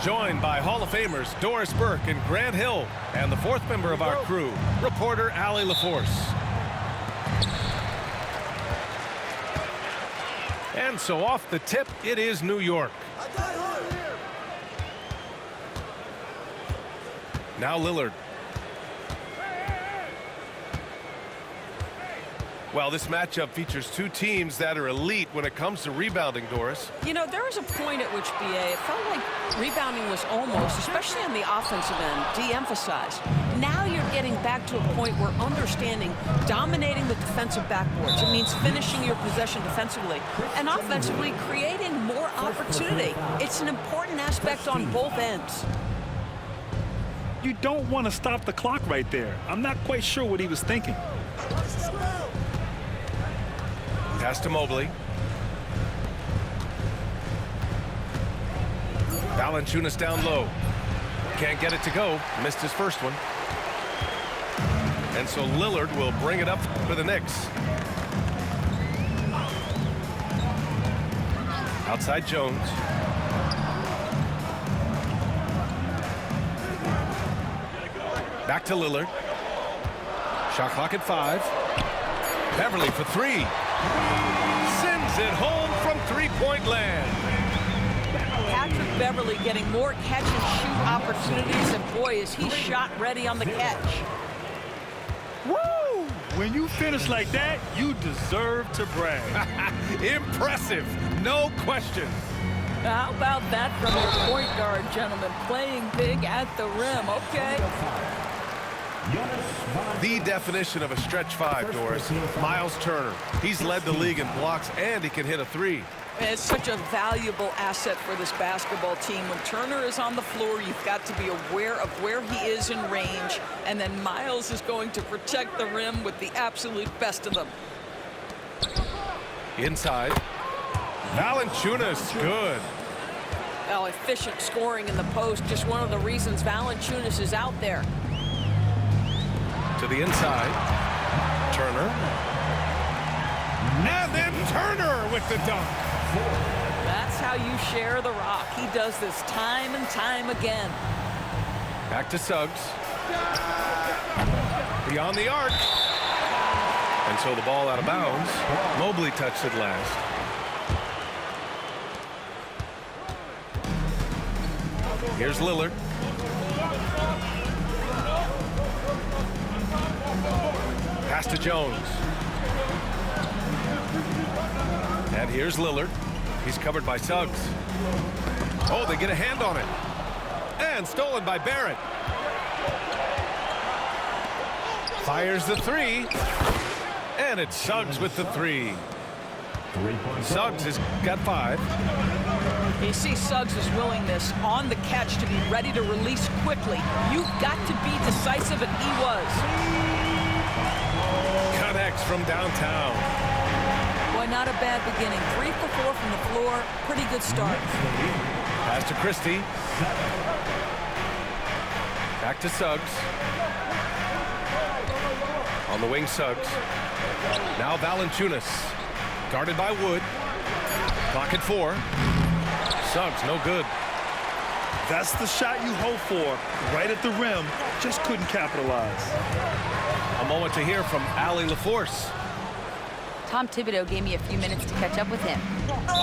Joined by Hall of Famers Doris Burke and Grant Hill, and the fourth member of our crew, reporter Allie LaForce. And so off the tip, it is New York. Now Lillard. Well, this matchup features two teams that are elite when it comes to rebounding, Doris. You know, there was a point at which, BA, it felt like rebounding was almost, especially on the offensive end, de-emphasized. Now you're getting back to a point where understanding dominating the defensive backboards. It means finishing your possession defensively and offensively creating more opportunity. It's an important aspect on both ends. You don't want to stop the clock right there. I'm not quite sure what he was thinking. Pass to Mobley. Valanciunas down low. Can't get it to go. Missed his first one. And so Lillard will bring it up for the Knicks. Outside Jones. Back to Lillard. Shot clock at 5. Beverly for 3. Sends it home from three-point land. Patrick Beverly getting more catch-and-shoot opportunities, and boy, is he shot ready on the catch. Woo! When you finish like that, you deserve to brag. Impressive, no question. How about that from your point guard, gentlemen? Playing big at the rim, okay? The definition of a stretch 5, Doris. Miles Turner. He's led the league in blocks, and he can hit a 3. It's such a valuable asset for this basketball team. When Turner is on the floor, you've got to be aware of where he is in range, and then Miles is going to protect the rim with the absolute best of them. Inside. Valanciunas, good. Well, efficient scoring in the post, just one of the reasons Valanciunas is out there. To the inside. Turner. And then Turner with the dunk. That's how you share the rock. He does this time and time again. Back to Suggs. Beyond the arc. And so the ball out of bounds. Mobley touched it last. Here's Lillard. Pass to Jones. And here's Lillard. He's covered by Suggs. Oh, they get a hand on it. And stolen by Barrett. Fires the 3. And it's Suggs with the 3. Suggs has got 5. You see Suggs' willingness on the catch to be ready to release quickly. You've got to be decisive, and he was. Connects from downtown. Boy, not a bad beginning. 3 for 4 from the floor. Pretty good start. Pass to Christie. Back to Suggs. On the wing, Suggs. Now Valanciunas. Guarded by Wood. Clock at 4. Suggs, no good. That's the shot you hope for. Right at the rim. Just couldn't capitalize. A moment to hear from Allie LaForce. Tom Thibodeau gave me a few minutes to catch up with him.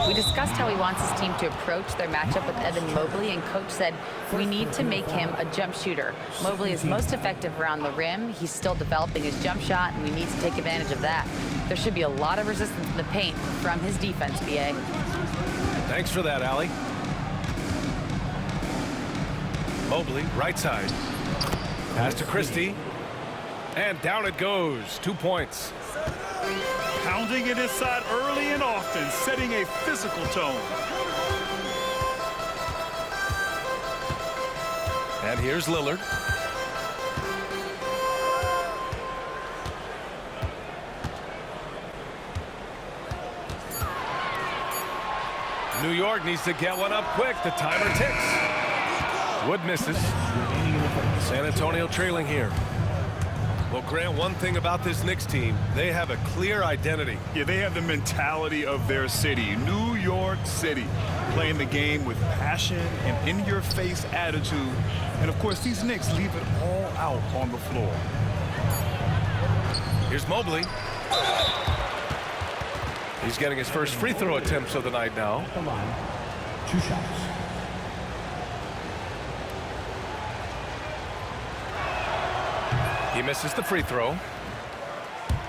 We discussed how he wants his team to approach their matchup with Evan Mobley, and Coach said, we need to make him a jump shooter. Mobley is most effective around the rim. He's still developing his jump shot, and we need to take advantage of that. There should be a lot of resistance in the paint from his defense, BA. Thanks for that, Allie. Mobley, right side. Pass to Christie. And down it goes. 2 points. Pounding it inside early and often, setting a physical tone. And here's Lillard. New York needs to get one up quick. The timer ticks. Wood misses. San Antonio trailing here. Well, Grant, one thing about this Knicks team, they have a clear identity. Yeah, they have the mentality of their city, New York City. playing the game with passion and in-your-face attitude. And, of course, these Knicks leave it all out on the floor. Here's Mobley. He's getting his first free throw attempts of the night now. Come on. 2 shots. He misses the free throw.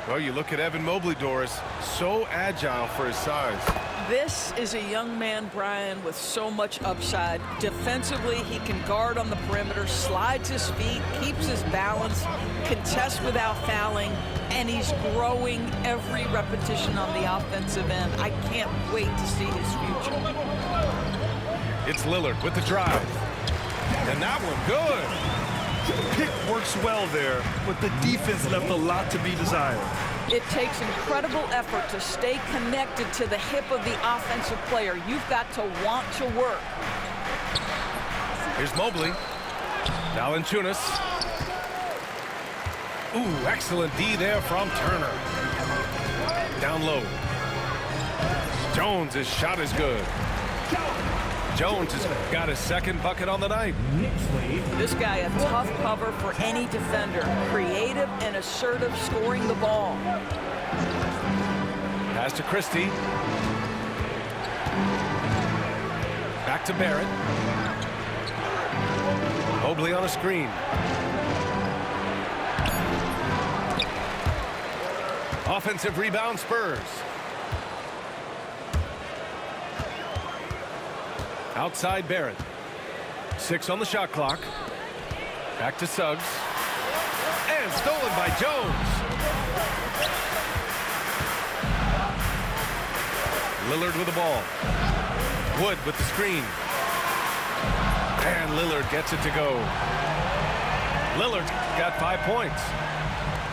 Well, you look at Evan Mobley, Doris, so agile for his size. This is a young man, Brian, with so much upside. Defensively, he can guard on the perimeter, slides his feet, keeps his balance, contests without fouling, and he's growing every repetition on the offensive end. I can't wait to see his future. It's Lillard with the drive. And that one good. Pick works well there, but the defense left a lot to be desired. It takes incredible effort to stay connected to the hip of the offensive player. You've got to want to work. Here's Mobley. Valanciunas. Ooh, excellent D there from Turner. Down low. Jones' shot is good. Jones has got his second bucket on the night. This guy a tough cover for any defender. Creative and assertive scoring the ball. Pass to Christie. Back to Barrett. Mobley on a screen. Offensive rebound, Spurs. Outside Barrett. 6 on the shot clock. Back to Suggs. And stolen by Jones. Lillard with the ball. Wood with the screen. And Lillard gets it to go. Lillard got 5 points.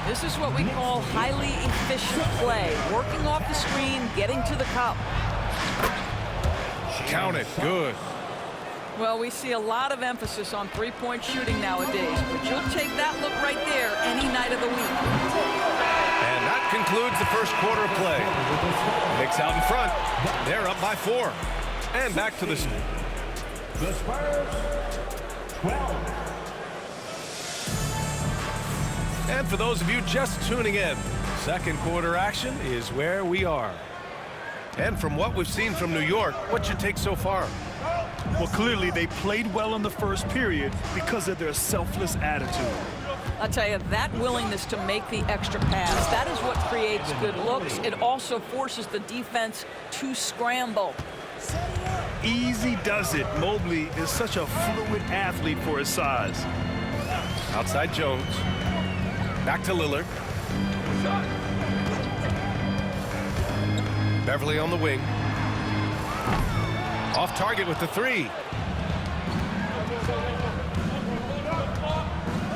This is what we call highly efficient play. Working off the screen, getting to the cup. Count it. Good. Well, we see a lot of emphasis on three-point shooting nowadays, but you'll take that look right there any night of the week. And that concludes the first quarter of play. Knicks out in front. They're up by 4. And back to the Spurs, 12. And for those of you just tuning in, second quarter action is where we are. And from what we've seen from New York, what's your take so far? Well, clearly they played well in the first period because of their selfless attitude. I'll tell you, that willingness to make the extra pass, that is what creates good looks. It also forces the defense to scramble. Easy does it. Mobley is such a fluid athlete for his size. Outside Jones. Back to Lillard. Beverly on the wing. Off target with the 3.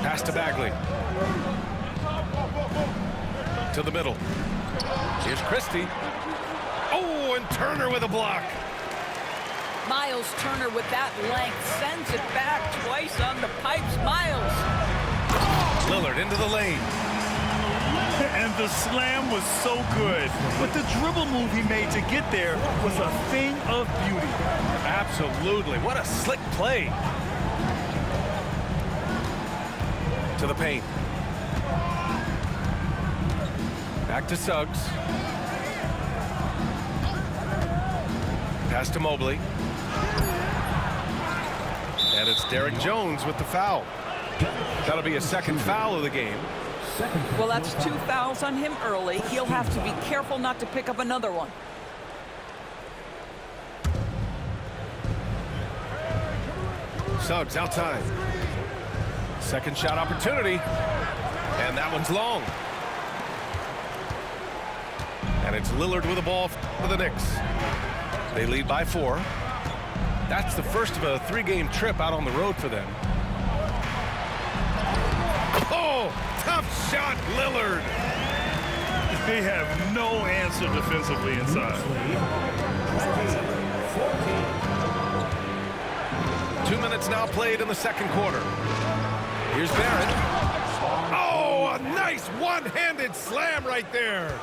Pass to Bagley. To the middle. Here's Christie. Oh, and Turner with a block. Miles Turner with that length sends it back twice on the pipes. Miles. Lillard into the lane. And the slam was so good. But the dribble move he made to get there was a thing of beauty. Absolutely. What a slick play. To the paint. Back to Suggs. Pass to Mobley. And it's Derek Jones with the foul. That'll be a second foul of the game. Well, that's 2 fouls on him early. He'll have to be careful not to pick up another one. Suggs outside. Second shot opportunity. And that one's long. And it's Lillard with the ball for the Knicks. They lead by 4. That's the first of a 3-game trip out on the road for them. Oh, tough shot, Lillard. They have no answer defensively inside. 2 minutes now played in the second quarter. Here's Barrett. Oh, a nice one-handed slam right there.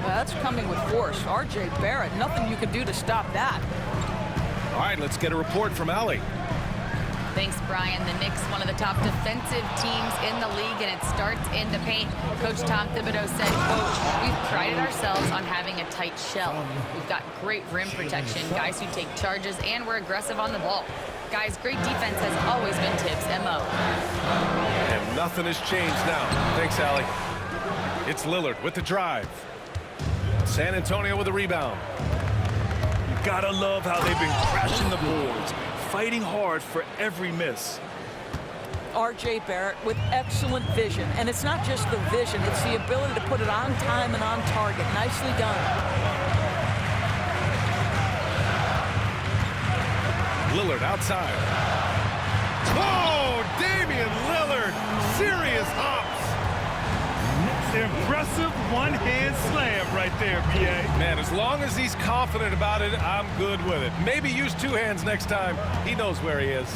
Well, that's coming with force. R.J. Barrett, nothing you can do to stop that. All right, let's get a report from Allie. Thanks, Brian. The Knicks, one of the top defensive teams in the league, and it starts in the paint. Coach Tom Thibodeau said, quote, "We've prided ourselves on having a tight shell. We've got great rim protection, guys who take charges, and we're aggressive on the ball. Guys, great defense has always been Tibbs' MO." And nothing has changed now. Thanks, Allie. It's Lillard with the drive. San Antonio with the rebound. You gotta love how they've been crashing the boards, fighting hard for every miss. R.J. Barrett with excellent vision. And it's not just the vision, it's the ability to put it on time and on target. Nicely done. Lillard outside. Oh, Damian Lillard. Serious hops. Impressive one-hand slam right there, B.A. Man, as long as he's confident about it, I'm good with it. Maybe use two hands next time. He knows where he is.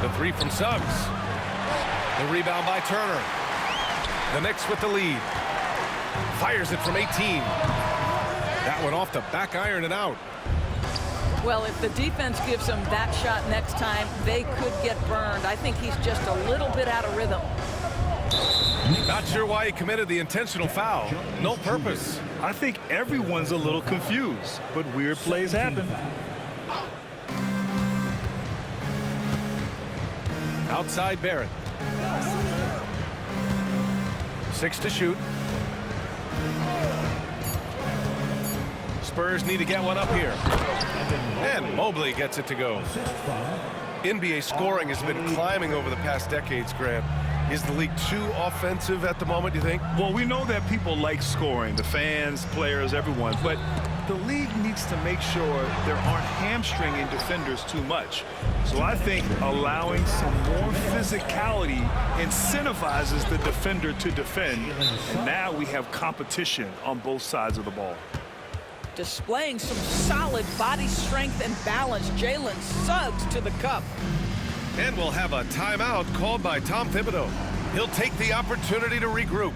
The three from Suggs. The rebound by Turner. The Knicks with the lead. Fires it from 18. That one off the back iron and out. Well, if the defense gives him that shot next time, they could get burned. I think he's just a little bit out of rhythm. Not sure why he committed the intentional foul. No purpose. I think everyone's a little confused, but weird plays happen. Outside Barrett. 6 to shoot. Spurs need to get one up here. And Mobley gets it to go. NBA scoring has been climbing over the past decades, Grant. Is the league too offensive at the moment, do you think? Well, we know that people like scoring, the fans, players, everyone, but the league needs to make sure there aren't hamstringing defenders too much. So I think allowing some more physicality incentivizes the defender to defend, and now we have competition on both sides of the ball. Displaying some solid body strength and balance, Jalen Suggs to the cup. And we'll have a timeout called by Tom Thibodeau. He'll take the opportunity to regroup.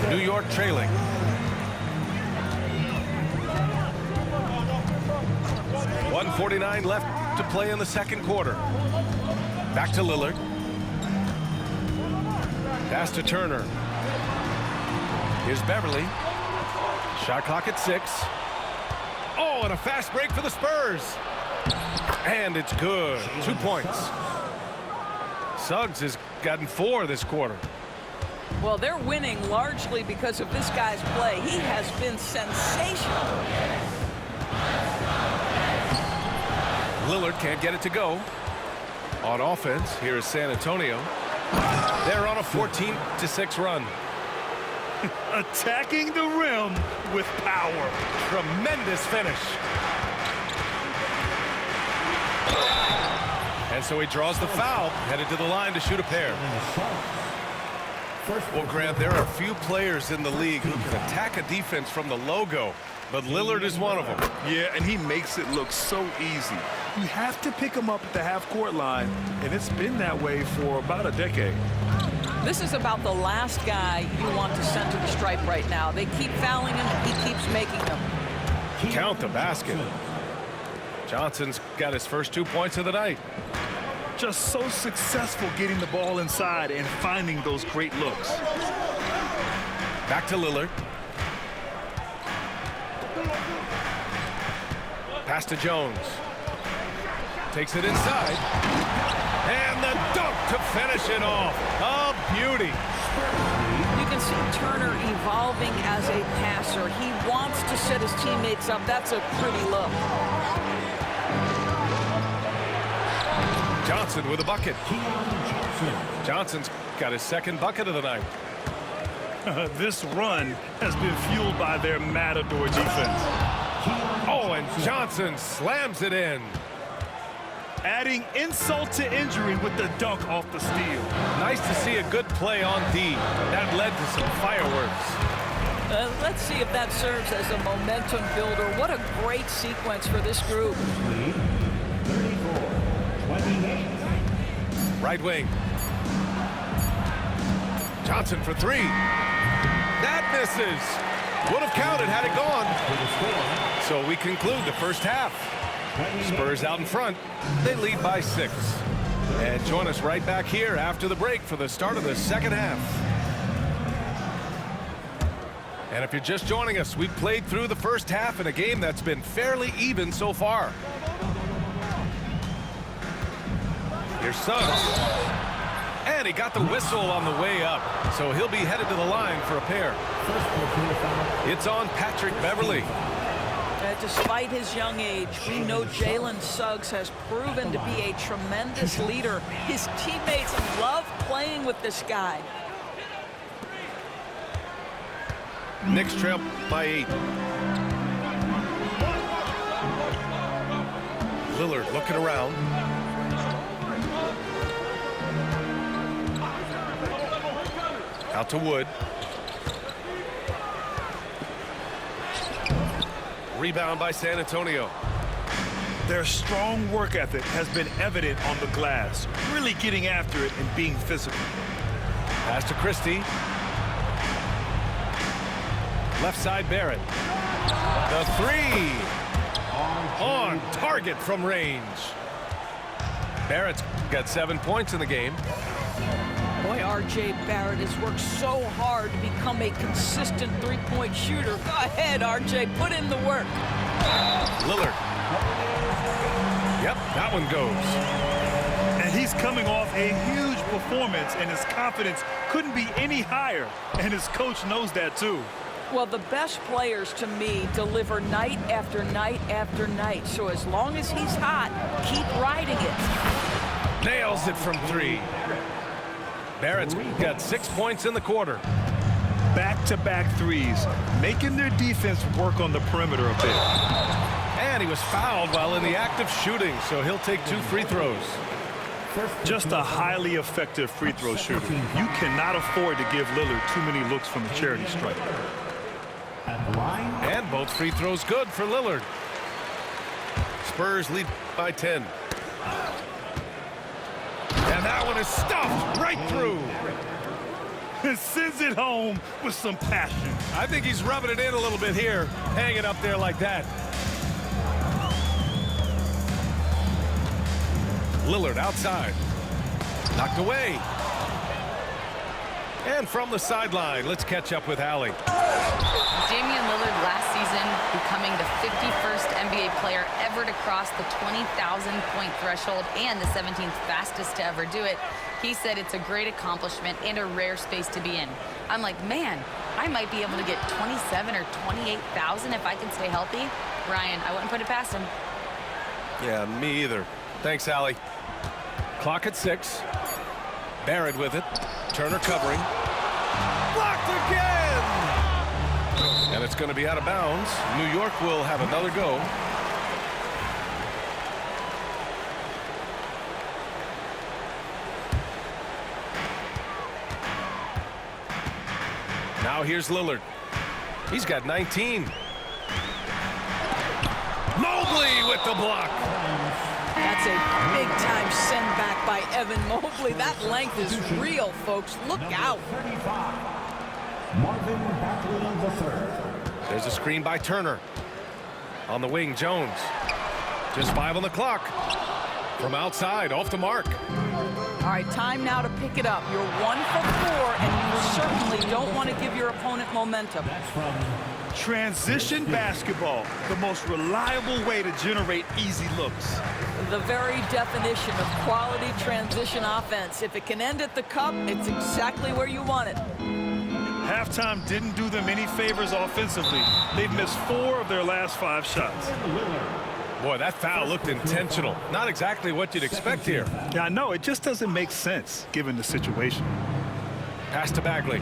New York trailing. .149 left to play in the second quarter. Back to Lillard. Pass to Turner. Here's Beverly. Shot clock at 6. Oh, and a fast break for the Spurs. And it's good. 2 points. Suggs has gotten 4 this quarter. Well, they're winning largely because of this guy's play. He has been sensational. Lillard can't get it to go. On offense, here is San Antonio. They're on a 14-6 run. Attacking the rim with power. Tremendous finish. And so he draws the foul, headed to the line to shoot a pair. Well, Grant, there are few players in the league who can attack a defense from the logo, but Lillard is one of them. Yeah, and he makes it look so easy. You have to pick him up at the half-court line, and it's been that way for about a decade. This is about the last guy you want to send to the stripe right now. They keep fouling him, and he keeps making them. Count the basket. Johnson's got his first 2 points of the night. Just so successful getting the ball inside and finding those great looks. Back to Lillard. Pass to Jones. Takes it inside. And the dunk to finish it off. A beauty. You can see Turner evolving as a passer. He wants to set his teammates up. That's a pretty look. Johnson with a bucket. Johnson's got his second bucket of the night. This run has been fueled by their Matador defense. Oh, and Johnson slams it in. Adding insult to injury with the dunk off the steal. Nice to see a good play on D. That led to some fireworks. Let's see if that serves as a momentum builder. What a great sequence for this group. Right wing. Johnson for three. That misses. Would have counted had it gone. So we conclude the first half. Spurs out in front. They lead by 6. And join us right back here after the break for the start of the second half. And if you're just joining us, we've played through the first half in a game that's been fairly even so far. Here's Suggs. And he got the whistle on the way up, so he'll be headed to the line for a pair. It's on Patrick Beverley. Despite his young age, we know Jalen Suggs has proven to be a tremendous leader. His teammates love playing with this guy. Knicks trail by 8. Lillard looking around. Out to Wood. Rebound by San Antonio. Their strong work ethic has been evident on the glass, really getting after it and being physical. Pass to Christie. Left side Barrett. The three. On target from range. Barrett's got 7 points in the game. Boy, R.J. Barrett has worked so hard to become a consistent three-point shooter. Go ahead, R.J., put in the work. Lillard. Yep, that one goes. And he's coming off a huge performance, and his confidence couldn't be any higher. And his coach knows that, too. Well, the best players, to me, deliver night after night after night. So as long as he's hot, keep riding it. Nails it from 3. Barrett's got 6 points in the quarter. Back-to-back threes, making their defense work on the perimeter a bit. And he was fouled while in the act of shooting, so he'll take 2 free throws. Just a highly effective free throw shooter. You cannot afford to give Lillard too many looks from the charity stripe. And both free throws good for Lillard. Spurs lead by 10. And that one is stuffed right through. And sends it home with some passion. I think he's rubbing it in a little bit here, hanging up there like that. Lillard outside. Knocked away. And from the sideline, let's catch up with Allie. Damian Lillard last season becoming the 51st NBA player ever to cross the 20,000-point threshold and the 17th fastest to ever do it. He said it's a great accomplishment and a rare space to be in. I'm like, man, I might be able to get 27 or 28,000 if I can stay healthy. Ryan, I wouldn't put it past him. Yeah, me either. Thanks, Allie. Clock at 6. Barrett with it. Turner covering. Blocked again! And it's going to be out of bounds. New York will have another go. Now here's Lillard. He's got 19. Mobley with the block. That's a big-time send back by Evan Mobley. That length is real, folks. Look out. Marvin Bagley III. There's a screen by Turner. On the wing, Jones. Just 5 on the clock. From outside, off the mark. All right, time now to pick it up. You're 1 for 4, and you certainly don't want to give your opponent momentum. That's from Transition basketball, the most reliable way to generate easy looks. The very definition of quality transition offense. If it can end at the cup, it's exactly where you want it. Halftime didn't do them any favors offensively. They've missed 4 of their last 5 shots. Boy, that foul looked intentional. Not exactly what you'd expect here. Yeah, I know. It just doesn't make sense given the situation. Pass to Bagley.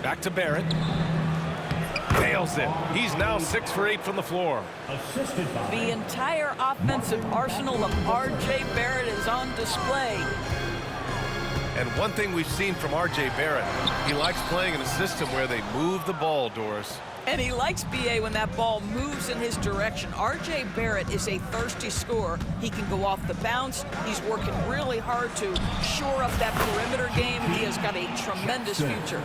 Back to Barrett. Nails it. He's now 6 for 8 from the floor. Assisted by The entire offensive arsenal of R.J. Barrett is on display. And one thing we've seen from R.J. Barrett, he likes playing in a system where they move the ball, Doris. And he likes B.A. when that ball moves in his direction. R.J. Barrett is a thirsty scorer. He can go off the bounce. He's working really hard to shore up that perimeter game. He has got a tremendous future.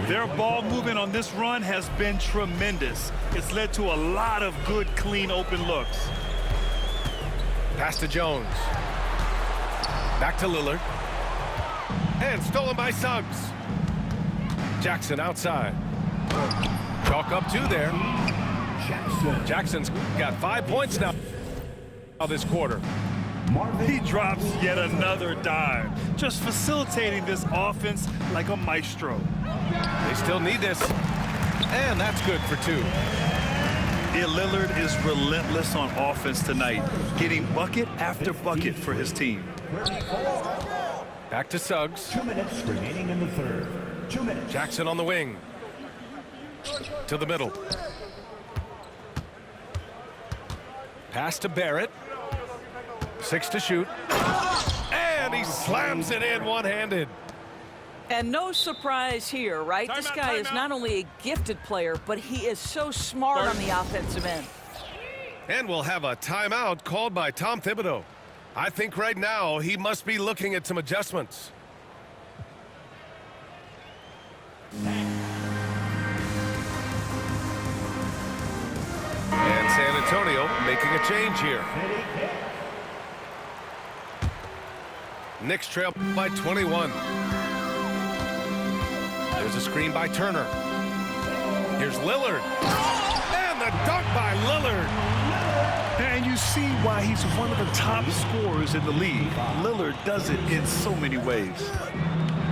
Their ball movement on this run has been tremendous. It's led to a lot of good, clean, open looks. Pass to Jones. Back to Lillard. And stolen by Suggs. Jackson outside. Chalk up 2 there. Jackson's got 5 points now this quarter. He drops yet another dime, just facilitating this offense like a maestro. They still need this. And that's good for 2. Yeah, Lillard is relentless on offense tonight, getting bucket after bucket for his team. Back to Suggs. 2 minutes remaining in the third. 2 minutes. Jackson on the wing. To the middle. Pass to Barrett. 6 to shoot. And he slams it in one-handed. And no surprise here, right? This guy is not only a gifted player, but he is so smart on the offensive end. And we'll have a timeout called by Tom Thibodeau. I think right now he must be looking at some adjustments. And San Antonio making a change here. Knicks trail by 21. There's a screen by Turner. Here's Lillard. And the dunk by Lillard. And you see why he's one of the top scorers in the league. Lillard does it in so many ways.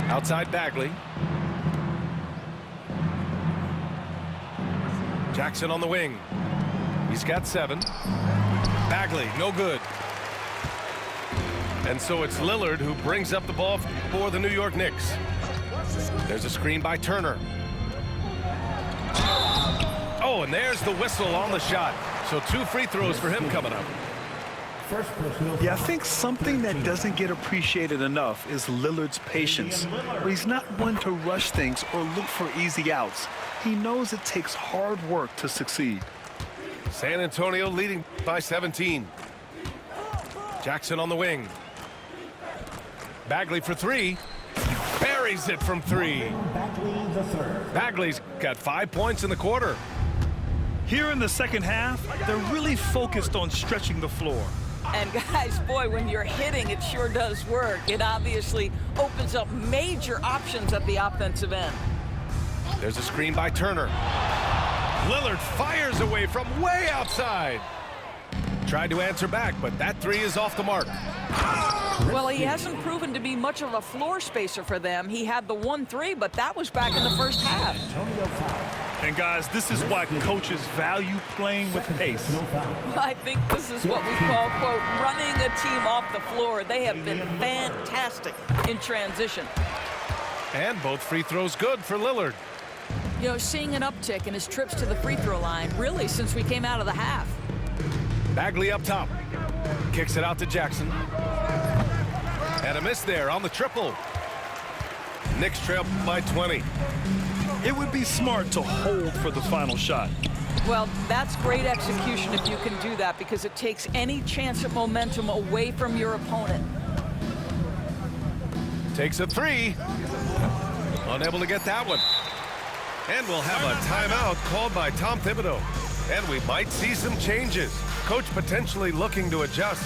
Outside Bagley. Jackson on the wing. He's got 7. Bagley, no good. And so it's Lillard who brings up the ball for the New York Knicks. There's a screen by Turner. Oh, and there's the whistle on the shot. So 2 free throws for him coming up. First personal. Yeah, I think something that doesn't get appreciated enough is Lillard's patience. He's not one to rush things or look for easy outs. He knows it takes hard work to succeed. San Antonio leading by 17. Jackson on the wing. Bagley for 3. Buries it from 3. Bagley the third. Bagley's got 5 points in the quarter. Here in the second half, they're really focused on stretching the floor. And guys, boy, when you're hitting, it sure does work. It obviously opens up major options at the offensive end. There's a screen by Turner. Lillard fires away from way outside. Tried to answer back, but that 3 is off the mark. Well, he hasn't proven to be much of a floor spacer for them. He had the 1-3, but that was back in the first half. Antonio foul. And guys, this is why coaches value playing with pace. No foul. I think this is what we call, quote, running a team off the floor. They have been fantastic in transition. And both free throws good for Lillard. You know, seeing an uptick in his trips to the free throw line, really, since we came out of the half. Bagley up top. Kicks it out to Jackson. And a miss there on the triple. Knicks trail by 20. It would be smart to hold for the final shot. Well, that's great execution if you can do that, because it takes any chance of momentum away from your opponent. Takes a 3. Unable to get that one. And we'll have a timeout called by Tom Thibodeau. And we might see some changes. Coach potentially looking to adjust.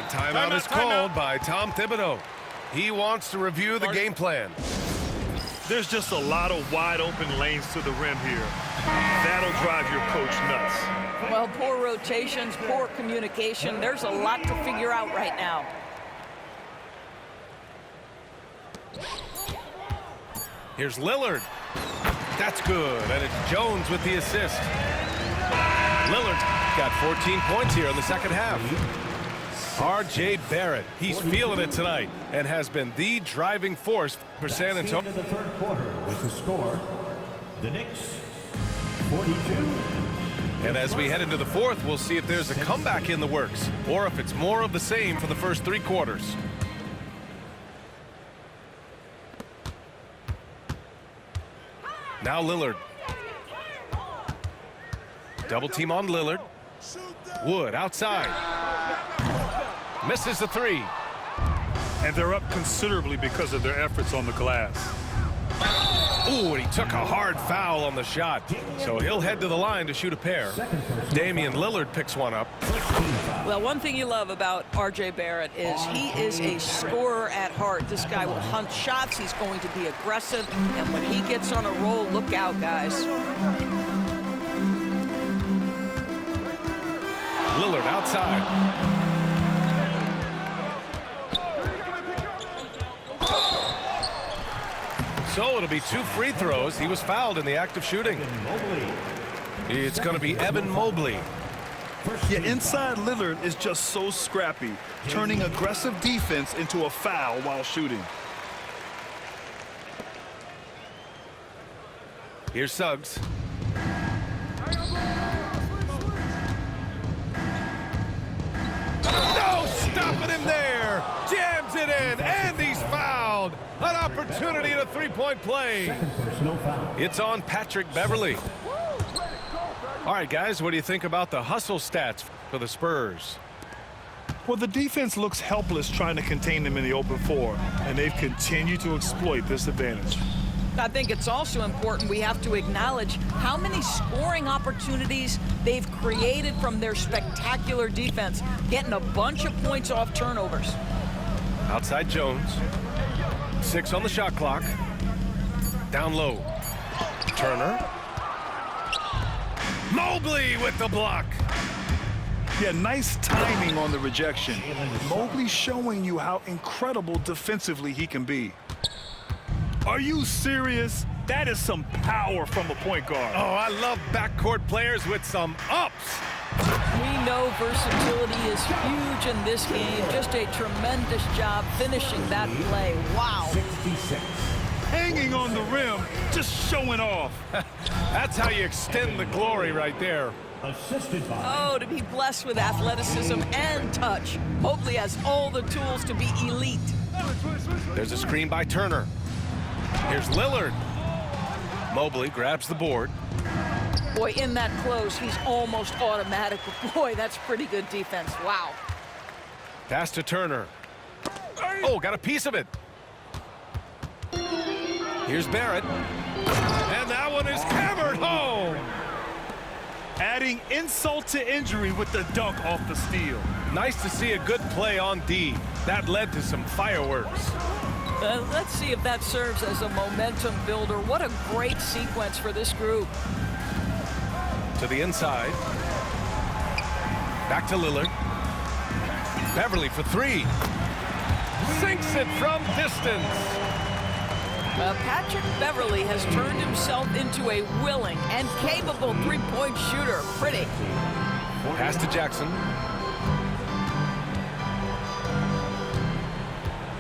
Timeout is called by Tom Thibodeau. He wants to review the game plan. There's just a lot of wide open lanes to the rim here. That'll drive your coach nuts. Well, poor rotations, poor communication. There's a lot to figure out right now. Here's Lillard. That's good, and it's Jones with the assist. Lillard's got 14 points here in the second half. R.J. Barrett, he's feeling it tonight and has been the driving force for San Antonio. The third quarter with the score, the Knicks 42. And as we head into the fourth, we'll see if there's a comeback in the works or if it's more of the same for the first three quarters. Now Lillard. Double team on Lillard. Wood outside. Misses the three. And they're up considerably because of their efforts on the glass. Ooh, and he took a hard foul on the shot. So he'll head to the line to shoot a pair. Damian Lillard picks one up. Well, one thing you love about R.J. Barrett is he is a scorer at heart. This guy will hunt shots. He's going to be aggressive. And when he gets on a roll, look out, guys. Lillard outside. So it'll be two free throws. He was fouled in the act of shooting. It's going to be Evan Mobley. Yeah, inside Lillard is just so scrappy, turning aggressive defense into a foul while shooting. Here's Suggs. No, stopping him there. Jams it in, and he's fouled. An opportunity in a three-point play. It's on Patrick Beverley. All right, guys, what do you think about the hustle stats for the Spurs? Well, the defense looks helpless trying to contain them in the open floor, and they've continued to exploit this advantage. I think it's also important we have to acknowledge how many scoring opportunities they've created from their spectacular defense, getting a bunch of points off turnovers. Outside Jones. 6 on the shot clock. Down low. Turner. Mobley with the block. Yeah, nice timing on the rejection. Mobley showing you how incredible defensively he can be. Are you serious? That is some power from a point guard. Oh, I love backcourt players with some ups. We know versatility is huge in this game. Just a tremendous job finishing that play. Wow. 66. Hanging on the rim, just showing off. That's how you extend the glory right there. Assisted by. Oh, to be blessed with athleticism and touch. Mobley has all the tools to be elite. There's a screen by Turner. Here's Lillard. Mobley grabs the board. Boy, in that close, he's almost automatic. Boy, that's pretty good defense. Wow. Pass to Turner. Oh, got a piece of it. Here's Barrett. And that one is hammered home. Adding insult to injury with the dunk off the steal. Nice to see a good play on D. That led to some fireworks. Let's see if that serves as a momentum builder. What a great sequence for this group. To the inside. Back to Lillard. Beverly for three. Sinks it from distance. Patrick Beverly has turned himself into a willing and capable three-point shooter. Pretty. Pass to Jackson.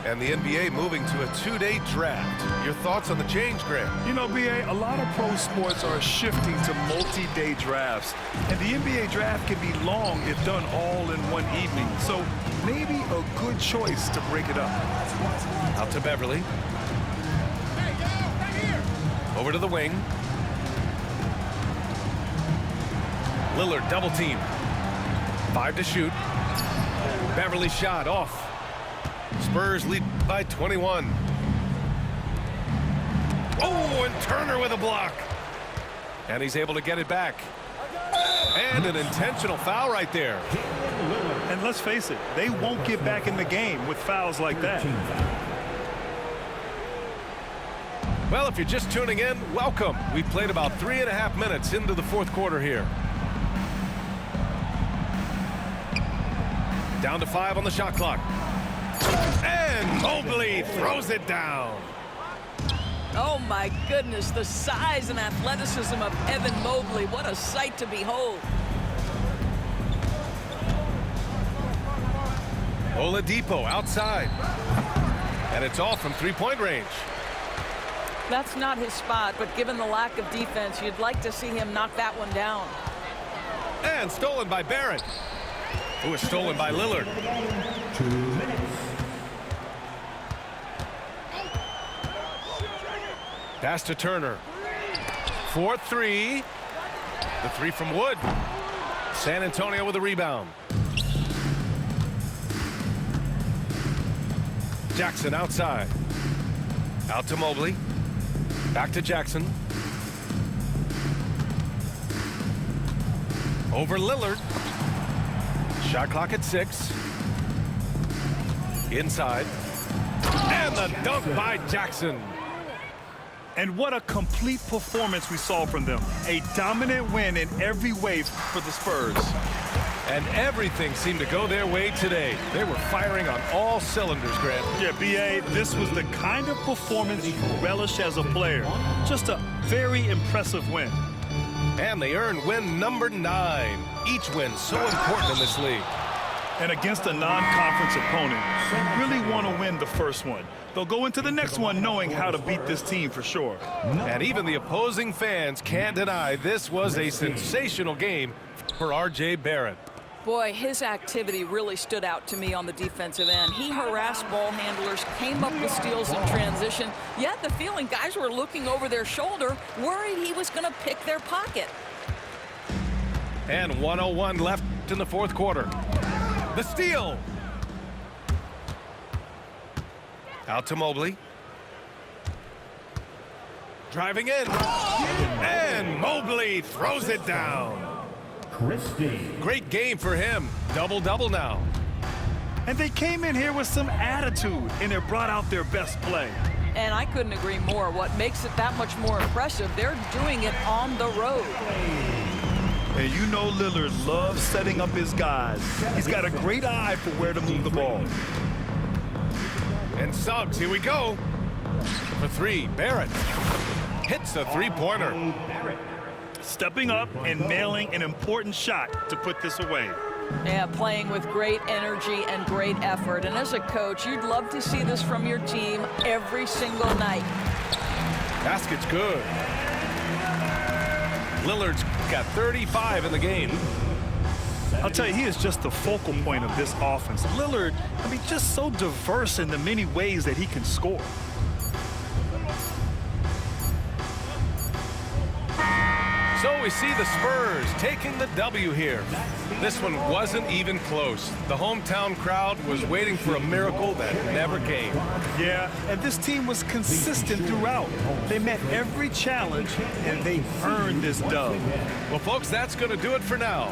And the NBA moving to a two-day draft. Your thoughts on the change, Grant? You know, BA, a lot of pro sports are shifting to multi-day drafts. And the NBA draft can be long if done all in one evening. So maybe a good choice to break it up. Out to Beverly. Over to the wing. Lillard double team. 5 to shoot. Beverly shot off. Spurs lead by 21. Oh, and Turner with a block. And he's able to get it back. And an intentional foul right there. And let's face it, they won't get back in the game with fouls like that. Well, if you're just tuning in, welcome. We've played about 3.5 minutes into the fourth quarter here. Down to 5 on the shot clock. And Mobley throws it down. Oh, my goodness, the size and athleticism of Evan Mobley. What a sight to behold. Oladipo outside. And it's all from three-point range. That's not his spot, but given the lack of defense, you'd like to see him knock that one down. And stolen by Barrett, who was stolen by Lillard. 2 minutes. Pass to Turner. 4-3. The three from Wood. San Antonio with a rebound. Jackson outside. Out to Mobley. Back to Jackson. Over Lillard. Shot clock at 6. Inside. And the dunk by Jackson. And what a complete performance we saw from them. A dominant win in every way for the Spurs. And everything seemed to go their way today. They were firing on all cylinders, Grant. Yeah, B.A., this was the kind of performance you relish as a player. Just a very impressive win. And they earned win number 9. Each win so important in this league. And against a non-conference opponent, you really want to win the first one. They'll go into the next one knowing how to beat this team for sure. And even the opposing fans can't deny this was a sensational game for R.J. Barrett. Boy, his activity really stood out to me on the defensive end. He harassed ball handlers, came up with steals in transition, yet the feeling guys were looking over their shoulder, worried he was going to pick their pocket. And 1:01 left in the fourth quarter. The steal. Out to Mobley. Driving in. And Mobley throws it down. Christie. Great game for him. Double-double now. And they came in here with some attitude, and they brought out their best play. And I couldn't agree more. What makes it that much more impressive, they're doing it on the road. And you know Lillard loves setting up his guys. He's got a great eye for where to move the ball. And Suggs, here we go. For 3, Barrett hits the three-pointer. Stepping up and nailing an important shot to put this away. Yeah, playing with great energy and great effort. And as a coach, you'd love to see this from your team every single night. Basket's good. Lillard's got 35 in the game. I'll tell you, he is just the focal point of this offense. Lillard, I mean, just so diverse in the many ways that he can score. So we see the Spurs taking the W here. This one wasn't even close. The hometown crowd was waiting for a miracle that never came. Yeah, and this team was consistent throughout. They met every challenge, and they earned this dub. Well, folks, that's going to do it for now.